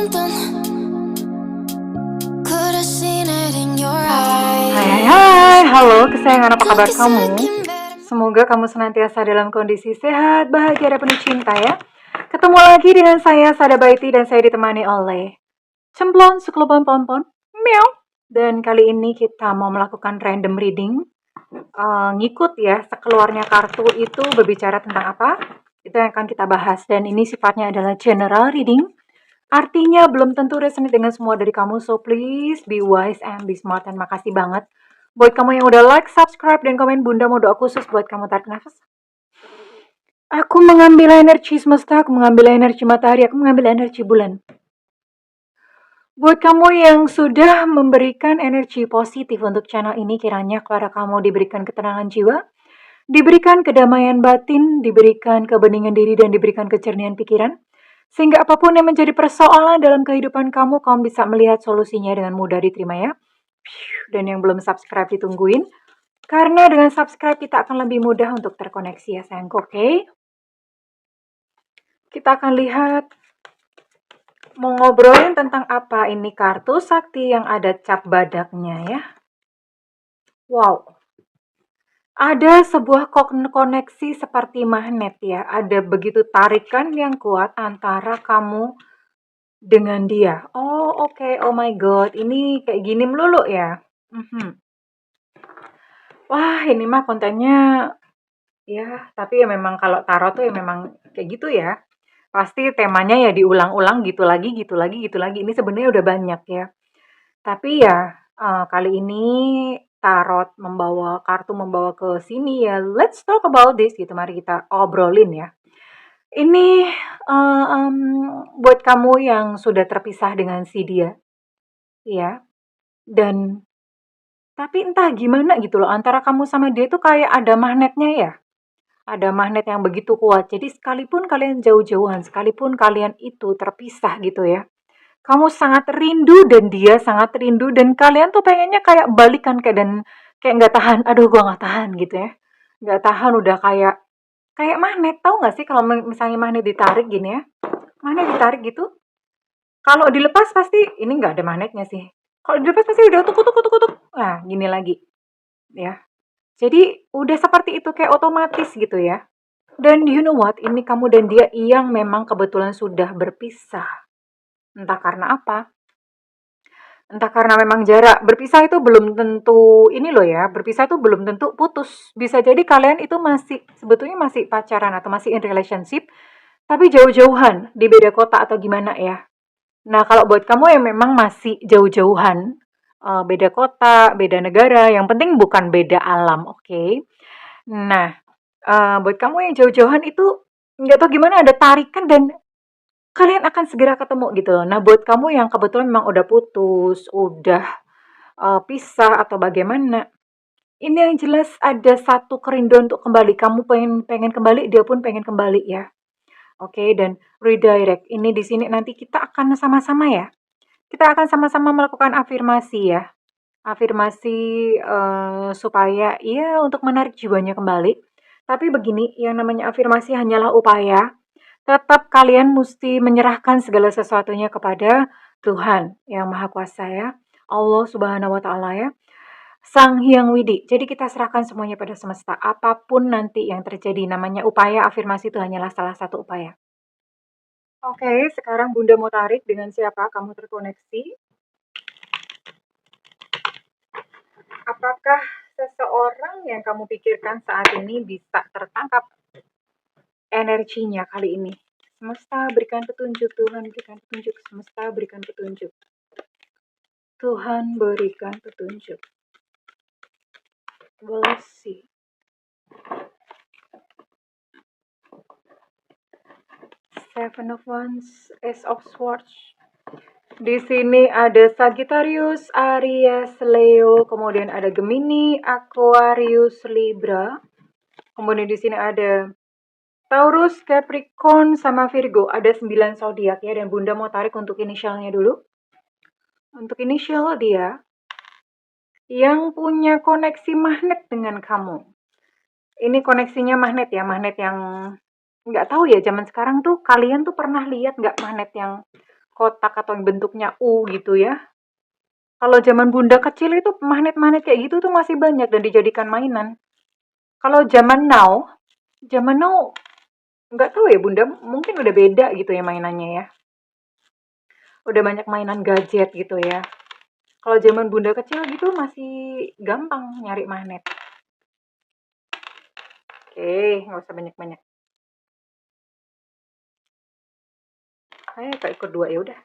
something. Could have seen it in your Hai eyes. halo kesayangan, apa kabar Focus kamu? looking better. Semoga kamu senantiasa dalam kondisi sehat, bahagia, dan penuh cinta ya. Ketemu lagi dengan saya, Sada Baiti, dan saya ditemani oleh Cemplon, Suklubon, Pompon, Meow. Dan kali ini kita mau melakukan random reading. Ngikut ya, sekeluarnya kartu itu berbicara tentang apa? Itu yang akan kita bahas. Dan ini sifatnya adalah general reading. Artinya belum tentu resonate dengan semua dari kamu, so please be wise and be smart. Dan makasih banget buat kamu yang udah like, subscribe, dan komen. Bunda mau doa khusus buat kamu. Tarik nafas. Aku mengambil energi semesta, aku mengambil energi matahari, aku mengambil energi bulan. Buat kamu yang sudah memberikan energi positif untuk channel ini, kiranya kepada kamu diberikan ketenangan jiwa, diberikan kedamaian batin, diberikan kebeningan diri, dan diberikan kejernihan pikiran. Sehingga apapun yang menjadi persoalan dalam kehidupan kamu, kamu bisa melihat solusinya dengan mudah diterima ya. Dan yang belum subscribe ditungguin. Karena dengan subscribe kita akan lebih mudah untuk terkoneksi ya sayangku, oke? Kita akan lihat mau ngobrolin tentang apa ini kartu sakti yang ada cap badaknya ya. Wow. Ada sebuah koneksi seperti magnet ya. Ada begitu tarikan yang kuat antara kamu dengan dia. Oh oke. Oh my god. Ini kayak gini melulu ya. Wah ini mah kontennya ya. Tapi ya memang kalau tarot tuh ya memang kayak gitu ya. Pasti temanya ya diulang-ulang gitu lagi, gitu lagi, gitu lagi. Ini sebenarnya udah banyak ya. Tapi ya kali ini tarot membawa kartu membawa ke sini ya. Let's talk about this gitu. Mari kita obrolin ya. Ini buat kamu yang sudah terpisah dengan si dia, ya. Dan tapi entah gimana gitu loh antara kamu sama dia tuh kayak ada magnetnya ya. Ada magnet yang begitu kuat. Jadi sekalipun kalian jauh-jauhan, sekalipun kalian itu terpisah gitu ya. Kamu sangat rindu dan dia sangat rindu dan kalian tuh pengennya kayak balikan kayak nggak tahan. Aduh, gua nggak tahan gitu ya. Nggak tahan udah kayak magnet. Tahu nggak sih kalau misalnya magnet ditarik gini ya? Magnet ditarik gitu. Kalau dilepas pasti ini nggak ada magnetnya sih. Kalau dilepas pasti udah tuk. Nah, gini lagi ya. Jadi udah seperti itu kayak otomatis gitu ya. Dan you know what? Ini kamu dan dia yang memang kebetulan sudah berpisah. Entah karena apa. Entah karena memang jarak. Berpisah itu belum tentu ini loh ya. Berpisah itu belum tentu putus. Bisa jadi kalian itu sebetulnya masih pacaran atau masih in relationship. Tapi jauh-jauhan di beda kota atau gimana ya. Nah, kalau buat kamu yang memang masih jauh-jauhan, beda kota, beda negara, yang penting bukan beda alam, oke? Nah, buat kamu yang jauh-jauhan itu nggak tahu gimana ada tarikan dan kalian akan segera ketemu gitu loh. Nah, buat kamu yang kebetulan memang udah putus, udah pisah atau bagaimana, ini yang jelas ada satu kerinduan untuk kembali. Kamu pengen kembali, dia pun pengen kembali ya. Oke, dan redirect. Ini di sini nanti kita akan sama-sama ya. Kita akan sama-sama melakukan afirmasi ya. Afirmasi supaya ya untuk menarik jiwanya kembali. Tapi begini, yang namanya afirmasi hanyalah upaya. Tetap kalian mesti menyerahkan segala sesuatunya kepada Tuhan yang Maha Kuasa ya. Allah Subhanahu wa taala ya. Sang Hyang Widi. Jadi kita serahkan semuanya pada semesta. Apapun nanti yang terjadi, namanya upaya, afirmasi itu hanyalah salah satu upaya. Oke, sekarang Bunda mau tarik dengan siapa kamu terkoneksi. Apakah seseorang yang kamu pikirkan saat ini bisa tertangkap energinya kali ini? Semesta berikan petunjuk, Tuhan berikan petunjuk, semesta berikan petunjuk. Tuhan berikan petunjuk. We'll see. Seven of Wands, Ace of Swords. Di sini ada Sagittarius, Aries, Leo, kemudian ada Gemini, Aquarius, Libra. Kemudian di sini ada Taurus, Capricorn, sama Virgo. Ada 9 zodiak ya, dan Bunda mau tarik untuk inisialnya dulu. Untuk inisial dia yang punya koneksi magnet dengan kamu. Ini koneksinya magnet ya, magnet yang nggak tahu ya zaman sekarang tuh kalian tuh pernah lihat nggak magnet yang kotak atau yang bentuknya U gitu ya. Kalau zaman bunda kecil itu magnet-magnet kayak gitu tuh masih banyak dan dijadikan mainan. Kalau zaman now nggak tahu ya bunda, mungkin udah beda gitu ya mainannya ya. Udah banyak mainan gadget gitu ya. Kalau zaman bunda kecil gitu masih gampang nyari magnet. Oke, nggak usah banyak-banyak. Kayak ikut dua ya udah.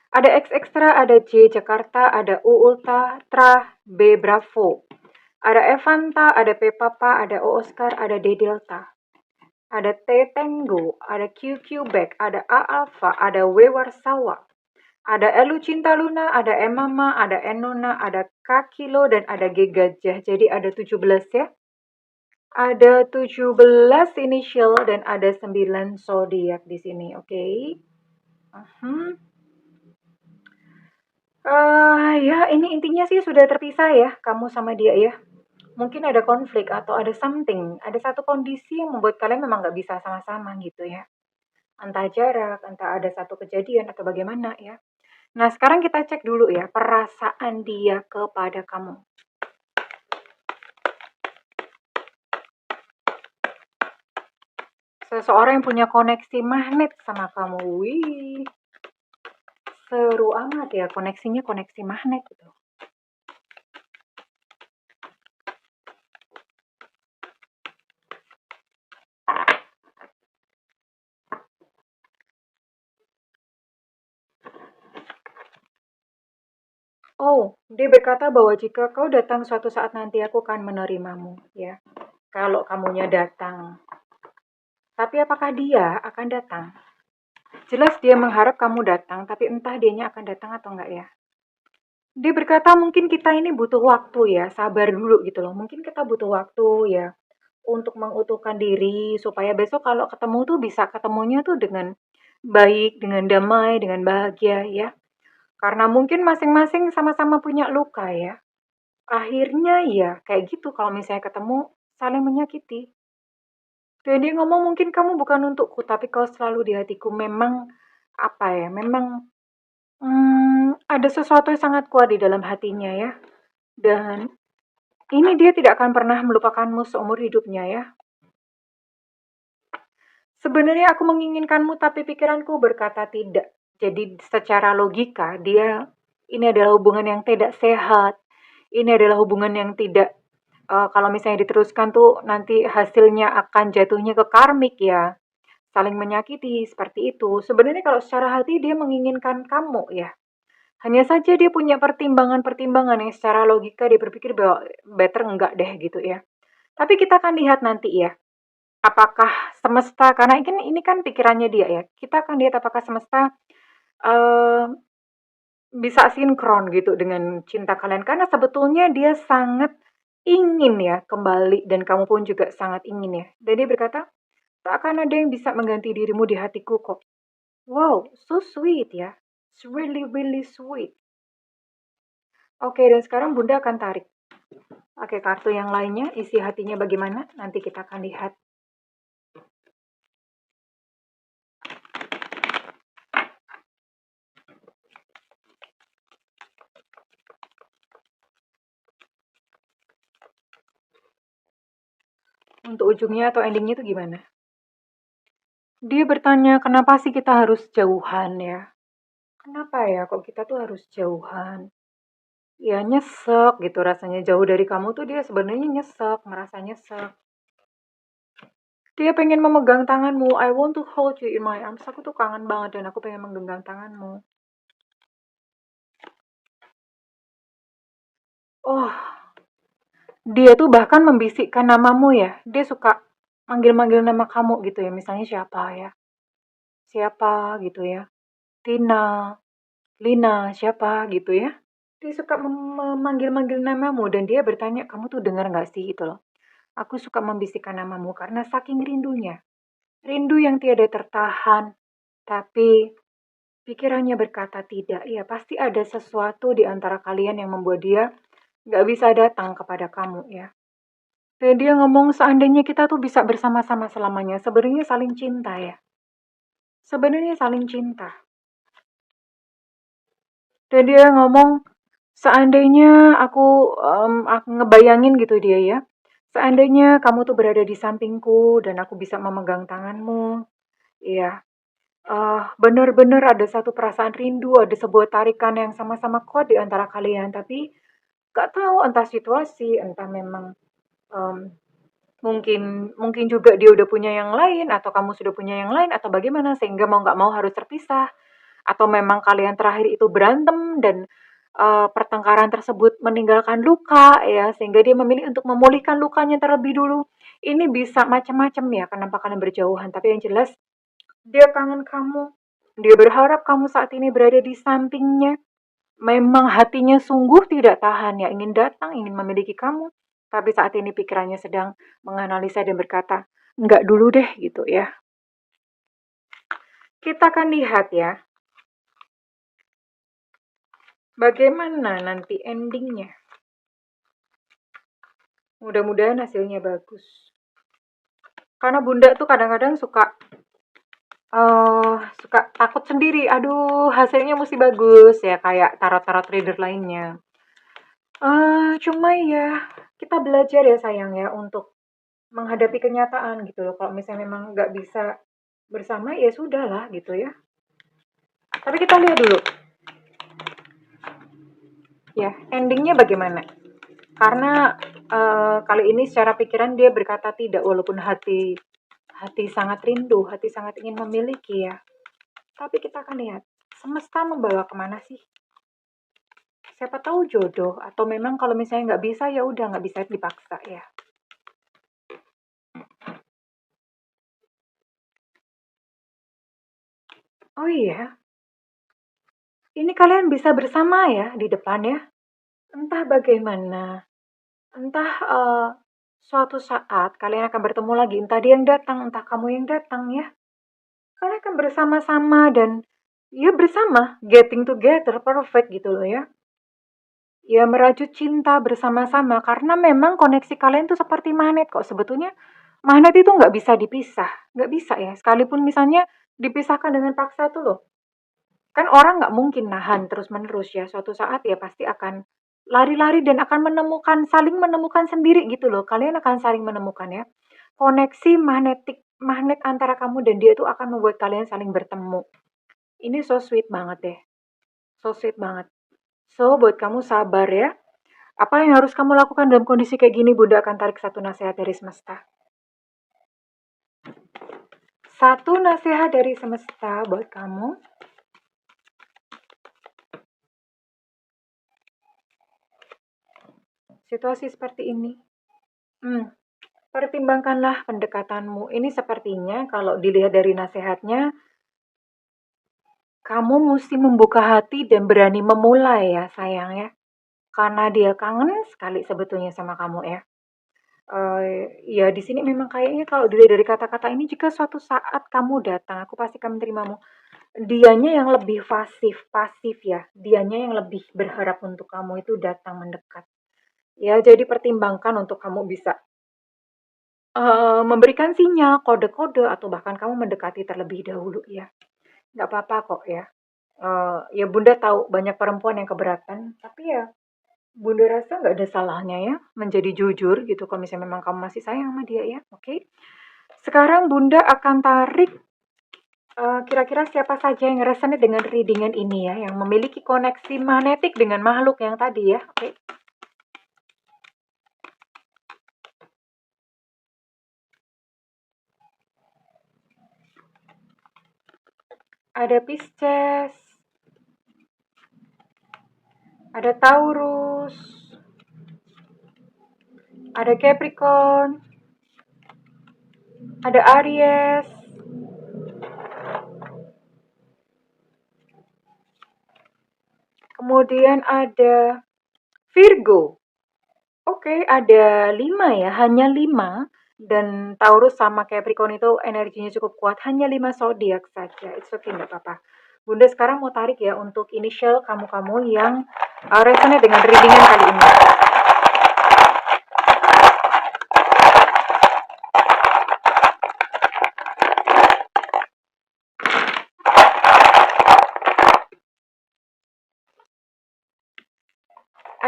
Ada X Extra, ada J Jakarta, ada U Ultra, B Bravo. Ada Evanta, ada P Papa, ada O Oscar, ada D Delta. Ada T Tango, ada Q Quebec, ada A Alpha, ada W Warsawa. Ada Elu Cinta Luna, ada M Mama, ada N Nona, ada K Kilo, dan ada G Gajah. Jadi ada 17 ya. Ada 17 initial dan ada 9 zodiak di sini, oke? Ya ini intinya sih sudah terpisah ya, kamu sama dia ya. Mungkin ada konflik atau ada something, ada satu kondisi yang membuat kalian memang nggak bisa sama-sama gitu ya. Entah jarak, entah ada satu kejadian atau bagaimana ya. Nah sekarang kita cek dulu ya perasaan dia kepada kamu. Seseorang yang punya koneksi magnet sama kamu. Wih, seru amat ya, koneksinya koneksi magnet gitu. Oh, dia berkata bahwa jika kau datang suatu saat nanti aku akan menerimamu, ya. Kalau kamunya datang. Tapi apakah dia akan datang? Jelas dia mengharap kamu datang, tapi entah dianya akan datang atau enggak ya. Dia berkata mungkin kita ini butuh waktu ya, sabar dulu gitu loh. Mungkin kita butuh waktu ya untuk mengutuhkan diri supaya besok kalau ketemu tuh bisa ketemunya tuh dengan baik, dengan damai, dengan bahagia ya. Karena mungkin masing-masing sama-sama punya luka ya. Akhirnya ya kayak gitu kalau misalnya ketemu saling menyakiti. Dan dia ngomong mungkin kamu bukan untukku tapi kau selalu di hatiku. Memang apa ya? Memang ada sesuatu yang sangat kuat di dalam hatinya ya. Dan ini dia tidak akan pernah melupakanmu seumur hidupnya ya. Sebenarnya aku menginginkanmu tapi pikiranku berkata tidak. Jadi secara logika dia ini adalah hubungan yang tidak sehat. Ini adalah hubungan yang tidak kalau misalnya diteruskan tuh nanti hasilnya akan jatuhnya ke karmik ya. Saling menyakiti seperti itu. Sebenarnya kalau secara hati dia menginginkan kamu ya. Hanya saja dia punya pertimbangan-pertimbangan yang secara logika dia berpikir bahwa better enggak deh gitu ya. Tapi kita akan lihat nanti ya. Apakah semesta, karena ini kan pikirannya dia ya. Kita akan lihat apakah semesta eh, bisa sinkron gitu dengan cinta kalian. Karena sebetulnya dia sangat ingin ya kembali dan kamu pun juga sangat ingin ya. Dan dia berkata, tak akan ada yang bisa mengganti dirimu di hatiku kok. Wow, so sweet ya. It's really, really sweet. Oke, dan sekarang Bunda akan tarik. Oke, kartu yang lainnya, isi hatinya bagaimana? Nanti kita akan lihat. Untuk ujungnya atau endingnya itu gimana? Dia bertanya, kenapa sih kita harus jauhan ya? Kenapa ya kok kita tuh harus jauhan? Ya nyesek gitu rasanya jauh dari kamu tuh dia sebenarnya nyesek, merasa nyesek. Dia pengen memegang tanganmu. I want to hold you in my arms. Aku tuh kangen banget dan aku pengen menggenggam tanganmu. Oh, dia tuh bahkan membisikkan namamu ya. Dia suka manggil-manggil nama kamu gitu ya. Misalnya siapa ya? Siapa gitu ya. Tina, Lina, siapa gitu ya. Dia suka memanggil-manggil namamu dan dia bertanya, kamu tuh dengar gak sih gitu loh. Aku suka membisikkan namamu karena saking rindunya. Rindu yang tiada tertahan. Tapi pikirannya berkata tidak. Ya pasti ada sesuatu di antara kalian yang membuat dia gak bisa datang kepada kamu ya. Dan dia ngomong seandainya kita tuh bisa bersama-sama selamanya. Sebenarnya saling cinta ya. Sebenarnya saling cinta. Dan dia ngomong, seandainya aku ngebayangin gitu dia ya, seandainya kamu tuh berada di sampingku dan aku bisa memegang tanganmu, iya, bener-bener ada satu perasaan rindu, ada sebuah tarikan yang sama-sama kuat di antara kalian, tapi gak tahu entah situasi, entah memang em, mungkin mungkin juga dia udah punya yang lain atau kamu sudah punya yang lain atau bagaimana sehingga mau nggak mau harus terpisah atau memang kalian terakhir itu berantem dan pertengkaran tersebut meninggalkan luka ya sehingga dia memilih untuk memulihkan lukanya terlebih dulu. Ini bisa macam-macam ya kenapa kalian berjauhan, tapi yang jelas dia kangen kamu. Dia berharap kamu saat ini berada di sampingnya. Memang hatinya sungguh tidak tahan ya, ingin datang, ingin memiliki kamu. Tapi saat ini pikirannya sedang menganalisa dan berkata, enggak dulu deh gitu ya. Kita akan lihat ya, bagaimana nanti endingnya. Mudah-mudahan hasilnya bagus. Karena bunda tuh kadang-kadang suka takut sendiri. Aduh, hasilnya mesti bagus ya kayak tarot-tarot reader lainnya. Cuma ya kita belajar ya sayang ya untuk menghadapi kenyataan gitu loh. Kalau misalnya memang nggak bisa bersama ya sudahlah gitu ya. Tapi kita lihat dulu ya endingnya bagaimana. Karena kali ini secara pikiran dia berkata tidak walaupun hati hati sangat rindu, hati sangat ingin memiliki ya. Tapi kita akan lihat semesta membawa kemana sih? Siapa tahu jodoh atau memang kalau misalnya nggak bisa ya udah nggak bisa dipaksa ya. Oh iya, ini kalian bisa bersama ya di depan ya. Entah bagaimana, entah suatu saat kalian akan bertemu lagi, entah dia yang datang, entah kamu yang datang ya. Kalian akan bersama-sama dan ya bersama, getting together, perfect gitu loh ya. Ya merajut cinta bersama-sama karena memang koneksi kalian tuh seperti magnet kok. Sebetulnya magnet itu nggak bisa dipisah, nggak bisa ya. Sekalipun misalnya dipisahkan dengan paksa tuh loh. Kan orang nggak mungkin nahan terus-menerus ya. Suatu saat ya pasti akan lari-lari dan akan menemukan, saling menemukan sendiri gitu loh. Kalian akan saling menemukan ya. Koneksi magnet antara kamu dan dia itu akan membuat kalian saling bertemu. Ini so sweet banget deh. So sweet banget. So, buat kamu sabar ya. Apa yang harus kamu lakukan dalam kondisi kayak gini, Bunda akan tarik satu nasihat dari semesta. Satu nasihat dari semesta buat kamu. Situasi seperti ini. Pertimbangkanlah pendekatanmu. Ini sepertinya kalau dilihat dari nasihatnya, kamu mesti membuka hati dan berani memulai ya sayang ya. Karena dia kangen sekali sebetulnya sama kamu ya. Ya di sini memang kayaknya kalau dilihat dari kata-kata ini jika suatu saat kamu datang, aku pasti akan menerimamu. Dianya yang lebih pasif ya. Dianya yang lebih berharap untuk kamu itu datang mendekat. Ya, jadi pertimbangkan untuk kamu bisa memberikan sinyal, kode-kode, atau bahkan kamu mendekati terlebih dahulu ya. Nggak apa-apa kok ya. Ya Bunda tahu banyak perempuan yang keberatan, tapi ya Bunda rasa nggak ada salahnya ya menjadi jujur gitu kalau misalnya memang kamu masih sayang sama dia ya, oke? Sekarang Bunda akan tarik kira-kira siapa saja yang resonate dengan readingan ini ya, yang memiliki koneksi magnetik dengan makhluk yang tadi ya, oke? Ada Pisces, ada Taurus, ada Capricorn, ada Aries, kemudian ada Virgo. Oke, ada 5 ya, hanya 5. Dan Taurus sama Capricorn itu energinya cukup kuat, hanya 5 zodiak saja. It's okay, nggak apa-apa. Bunda sekarang mau tarik ya untuk initial kamu-kamu yang resonate dengan readingan kali ini.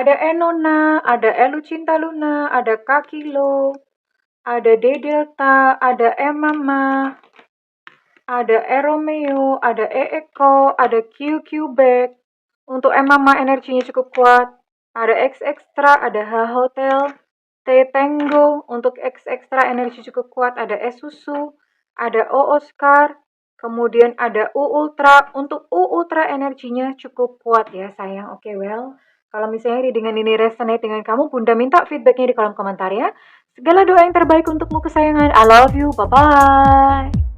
ada Enona, ada Elu Cinta Luna, ada Kakilo, ada D Delta, ada E Mama, ada E Romeo, ada E Eko, ada QQ Back. Untuk E Mama energinya cukup kuat. Ada X Extra, ada H Hotel, T Tango. Untuk X Extra energi cukup kuat. Ada E Susu, ada O Oscar, kemudian ada U Ultra. Untuk U Ultra energinya cukup kuat ya sayang. Oke, well. Kalau misalnya readingan ini resonate dengan kamu, Bunda minta feedbacknya di kolom komentar ya. Segala doa yang terbaik untukmu kesayangan. I love you. Bye-bye.